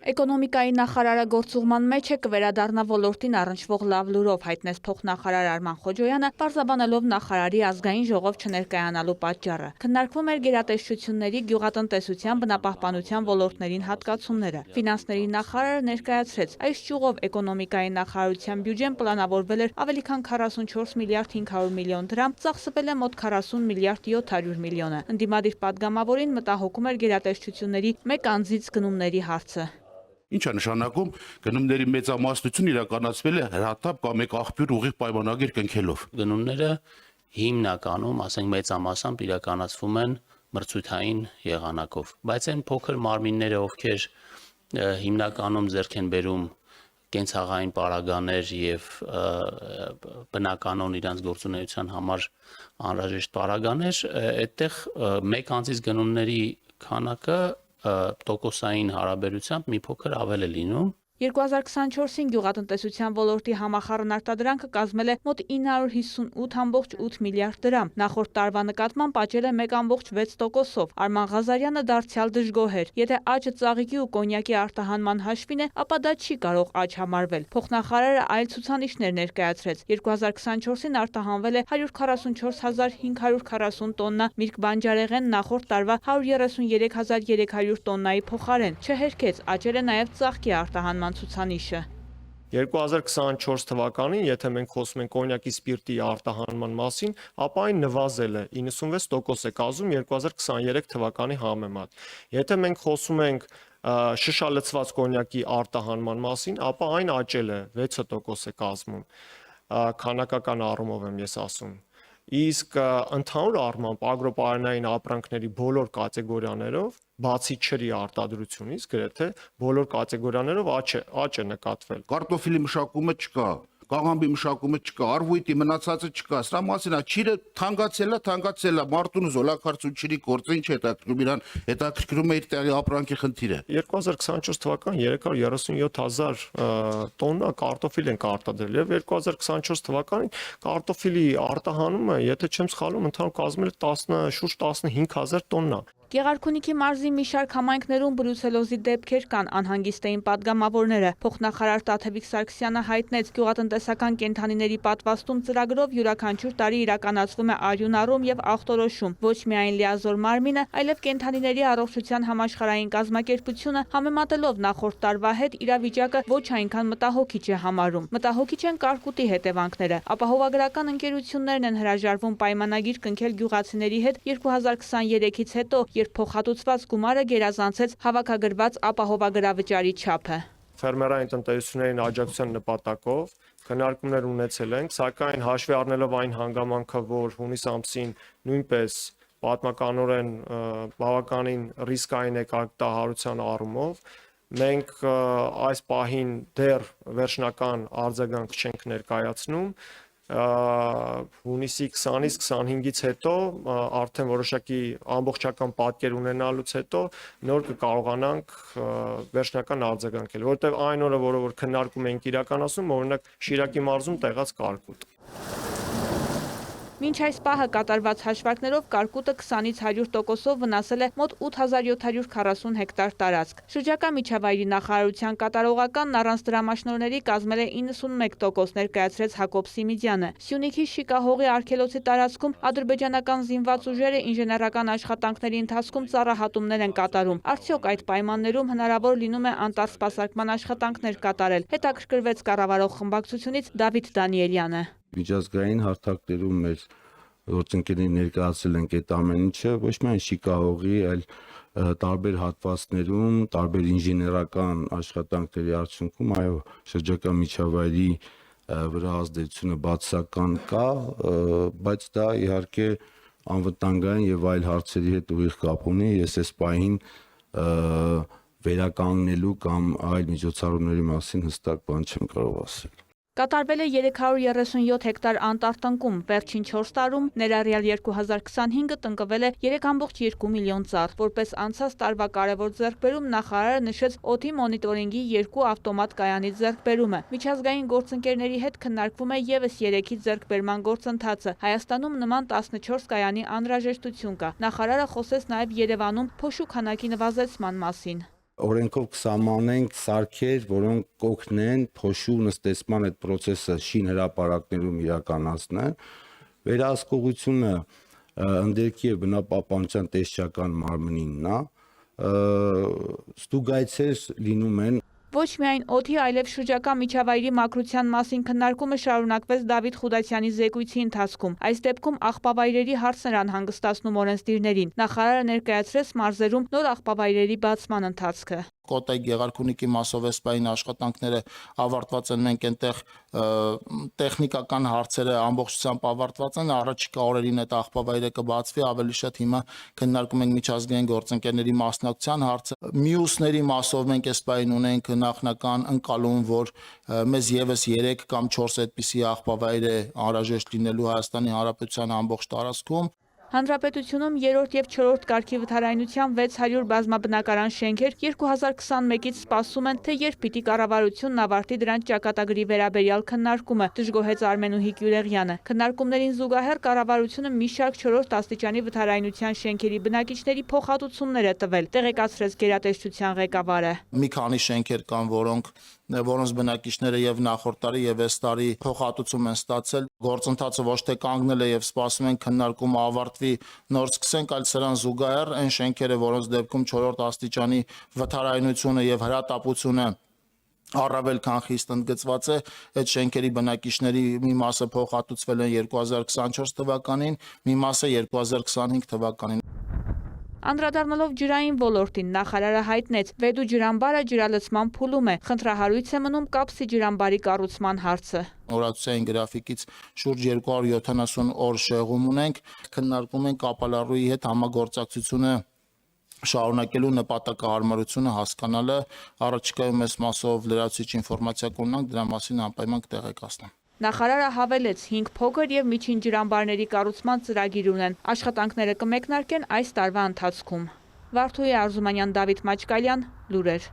Էկոնոմիկայի նախարարը գործուղման մեջ է կվերադառնա ոլորտին առնչվող լավ լուրով, հայտնեց փոխնախարար Արման Խոջոյանը, պարզաբանելով նախարարի ազգային ժողով չներկայանալու պատճառը։ Քննարկվում էր գերատեսչությունների, գյուղատնտեսության, բնապահպանության ոլորտներին հատկացումները։ Ֆինանսների նախարարը ներկայացրեց, այս ճյուղով էկոնոմիկայի նախարարության բյուջեն պլանավորվել էր ավելի քան 44 միլիարդ 500 միլիոն դրամ, ծախսվել է մոտ 40 միլիարդ 700 միլիոնը։ Ընդդիմադիր պատգամավորին մտահոգում էր գերատեսչությունների մեկ անձից գնումների հարցը։ Ինչ է նշանակում գնումների մեծամասնություն իրականացվել է հրատապ կամ մեկ աղբյուր ուղիղ պայմանագիր կնքելով։ Գնումները հիմնականում, ասենք մեծամասամբ իրականացվում են մրցութային եղանակով, բայց այն փոքր մարմինները, ովքեր հիմնականում ձեռք են բերում կենցաղային պարագաներ եւ բնականon իրանց գործունեության համար անհրաժեշտ պարագաներ, այդտեղ մեկ անձից գնումների քանակը տոկոսային հարաբերությամբ մի փոքր ավել է լինում։ 2024-ին գյուղատնտեսության ոլորտի համախառն արտադրանքը կազմել է մոտ 958,8 միլիարդ դրամ, նախորդ տարվա նկատմամբ աճել է 1,6%-ով։ Արման Ղազարյանը դարձյալ դժգոհ էր։ Եթե աճը ծաղիկի ու կոնյակի արտահանման հաշվին է, ապա դա չի կարող աճ համարվել։ Փոխնախարարը այլ ցուցանիշներ ներկայացրեց։ 2024-ին արտահանվել է 144,540 տոննա միրգ բանջարեղեն նախորդ տարվա 133,300 տոննայի փոխարեն։ Չհերքեց, աճել է նաև ծաղկի արտահանման ցուցանիշը։ 2024 թվականին, եթե մենք խոսում ենք կոնյակի սպիրտի արտահանման մասին, ապա այն նվազել է, 96% է կազմում 2023 թվականի համեմատ։ Եթե մենք խոսում ենք շշալցված կոնյակի արտահանման մասին, ապա այն աճել է, 6% է կազմում, քանակական առումով եմ ես ասում։ Իսկ ընդհանուր առմամբ ագրոպարենային ապրանքների բոլոր կատեգորիաներով, բացի չրի արտադրությունից, գրեթե բոլոր կատեգորիաներով աճ է նկատվել։ Կարտոֆիլի մշակումը չկա, կաղամբի մշակումը չկա, արվույտի մնացածը չկա։ Սրա մասին է, չիրը թանկացել է, մարդուն զոլակարծու չիրի գործը ինչ հետաքրքրում իրան, հետաքրքրում է իր տեղի ապրանքի խնդիրը։ 2024 թվական 337,000 տոննա կարտոֆիլ են արտադրել եւ 2024 թվականին կարտոֆիլի արտահանումը, եթե չեմ սխալվում, ընդհանուր կազմել է շուրջ 15,000 տոննա։ Գեղարքունիքի մարզի մի շարք համայնքներում բրուցելոզի դեպքեր կան, անհանգիստ էին պատգամավորները։ Փոխնախարար Տաթևիկ Սարգսյանը հայտնեց, գյուղատնտեսական կենդանիների պատվաստում ծրագրով յուրաքանչյուր տարի իրականացվում է արյունառում եւ ախտորոշում։ Ոչ միայն լիազոր մարմինը, այլև կենդանիների առողջության համաշխարհային կազմակերպությունը համեմատելով նախորդ տարվա հետ իրավիճակը ոչ այնքան մտահոգիչ է համարում։ Մտահոգիչ են կարկուտի հետևանքները։ Ապահովագրական ընկերություններն են հրաժարվում պայմանագիր կնքել գյուղացիների հետ 2023-ից հետո, երբ փոխհատուցված գումարը գերազանցեց հավաքագրված ապահովագրավճարի չափը։ Ֆերմերային տնտեսություններին աջակցության նպատակով քննարկումներ ունեցել ենք, սակայն հաշվի առնելով այն հանգամանքը, որ հունիս ամսին նույնպես պատմականորեն բավականին ռիսկային է կարգտահարության առումով, մենք այս պահին դեռ վերջնական արձագանք չենք ներկայացնում։ Հունիսի 20-ից 25-ից հետո արդեն որոշակի ամբողջական պատկեր ունենալուց հետո նոր կկարողանանք վերջնական արձագանքել, որովհետև այն օրը, որ քննարկում ենք իրականացնում, օրինակ Շիրակի մարզում տեղած կարկուտ։ Մինչ այս պահը կատարված հաշվարկներով կարկուտը 20-ից 100%-ով վնասել է մոտ 8740 հեկտար տարածք։ Շրջակա միջավայրի նախարարության կատարողականն առանց դրամաշնորհների կազմել է 91%, ներկայացրեց Հակոբ Սիմիդյանը։ Սյունիքի Շիկահողի արգելոցի տարածքում ադրբեջանական զինված ուժերը ինժեներական աշխատանքների ընթացքում ծառահատումներ են կատարում։ Արդյոք այդ պայմաններում հնարավոր լինում է անտառսպասարկման աշխատանքներ կատարել։ Հետաքրքրվեց կառավարող խմբակցությունից Դավիթ Դանիելյանը։ Միջազգային հարթակներում մեր գործընկերները ներկայացրել են այդ ամեն ինչը, ոչ միայն Շիկահողի, այլ տարբեր հատվածներում, տարբեր ինժեներական աշխատանքների արդյունքում, այո, շրջակա միջավայրի վրա ազդեցությունը բացասական կա, բայց դա իհարկե անվտանգային եւ այլ հարցերի հետ ուղիղ կապ ունի։ Ես այս պահին վերականգնելու կամ այլ միջոցառումների մասին հստակ բան չեմ կարող ասել։ Կատարվել է 337 հեկտար անտառ տնկում, վերջին 4 տարում, ներառյալ 2025-ը տնկվել է 3,2 միլիոն ծառ։ Որպես անցած տարվա կարևոր ձեռքբերում նախարարը նշեց օդի մոնիտորինգի 2 ավտոմատ կայանի ձեռքբերումը։ Միջազգային գործընկերների հետ քննարկվում է ևս 3-ի ձեռքբերման գործընթացը։ Հայաստանում նման 14 կայանի անհրաժեշտություն կա։ Նախարարը խոսեց նաև Երևանում փոշու քանակի նվազեցման մասին։ օրենքով կսահմանենք սարքեր, որոնք կօգնեն փոշու նստեցման այդ process-ը շինհրապարակներում իրականացնել։ Վերահսկողությունը ընդերքի եւ բնապահպանության տեսչական մարմնինն է, ստուգայցեր լինում են։ Ոչ միայն օդի, այլև շրջակա միջավայրի մաքրության մասին քննարկումը շարունակվեց Դավիթ Խուդասյանի զեկույցի ընթացքում։ Այս դեպքում աղբավայրերի հարցն էր անհանգստացնում օրենսդիրներին։ Նախարարը ներկայացրեց մարզերում նոր աղբավայրերի բացման ընթացքը։ Կոտայ Գեղարքունիքի մասովեսպային աշխատանքները ավարտված են, մենք այնտեղ տեխնիկական հարցերը ամբողջությամբ ավարտված են, առաջիկա օրերին այդ աղբավայրը կբացվի, ավելի շատ հիմա քննարկում ենք միջազգային գործընկերների մասնակցության հարցը։ Մյուսների մասով մենք այս պահին ունենք նախնական ընկալում, որ մեզ եւս 3 կամ 4 այդպիսի աղբավայր է անհրաժեշտ լինելու Հայաստանի Հանրապետության ամբողջ տարածքում։ Հանրապետությունում 3-րդ եւ 4-րդ կարգի վթարայնության 600 բազմաբնակարան շենքեր 2021-ից սպասում են, թե երբ պիտի կառավարությունն ավարտի դրանց ճակատագրի վերաբերյալ քննարկումը, դժգոհեց Արմենուհի Գյուլեղյանը։ Քննարկումներին զուգահեռ կառավարությունը մի շարք 4-րդ աստիճանի վթարայնության շենքերի բնակիչների փոխհատուցումներ է տվել, տեղեկացրեց գերատեսչության ղեկավարը։ Մի քանի շենքեր կան, որոնց բնակիչները եւ նախորդ տարի եւ այս տարի փոխհատուցում են ստացել։ Գործընթացը ոչ թե կանգնել է եւ սպասում են քննարկումը ավարտվի, նոր սկսենք, այլ սրան զուգահեռ այն շենքերը, որոնց դեպքում 4-րդ աստիճանի վթարայնությունը եւ հրատապությունը առավել քան խիստ ընդգծված է, այդ շենքերի բնակիչների մի մասը փոխհատուցվել են 2024 թվականին, մի մասը 2025 թվականին։ Անդրադառնալով ջրային ոլորտին, նախարարը հայտնեց, Վեդու ջրամբարը ջրալցման փուլում է, խնդրահարույց է մնում Կապսի ջրամբարի կառուցման հարցը։ Օրացուցային գրաֆիկից շուրջ 270 օր շեղում ունենք, քննարկում ենք ապալառուի հետ համագործակցությունը շարունակելու նպատակահարմարությունը հասկանալը, առաջիկայում այս մասով լրացուցիչ ինֆորմացիա կունենանք, դրա մասին անպայման կտեղեկացնեմ։ Նախարարը հավելեց 5 փոքր եւ միջին ջրամբարների կառուցման ծրագիր ունեն։ Աշխատանքները կմեկնարկեն այս տարվա ընթացքում։ Վարդուհի Արզումանյան, Դավիթ Մաչկալյան, լուրեր։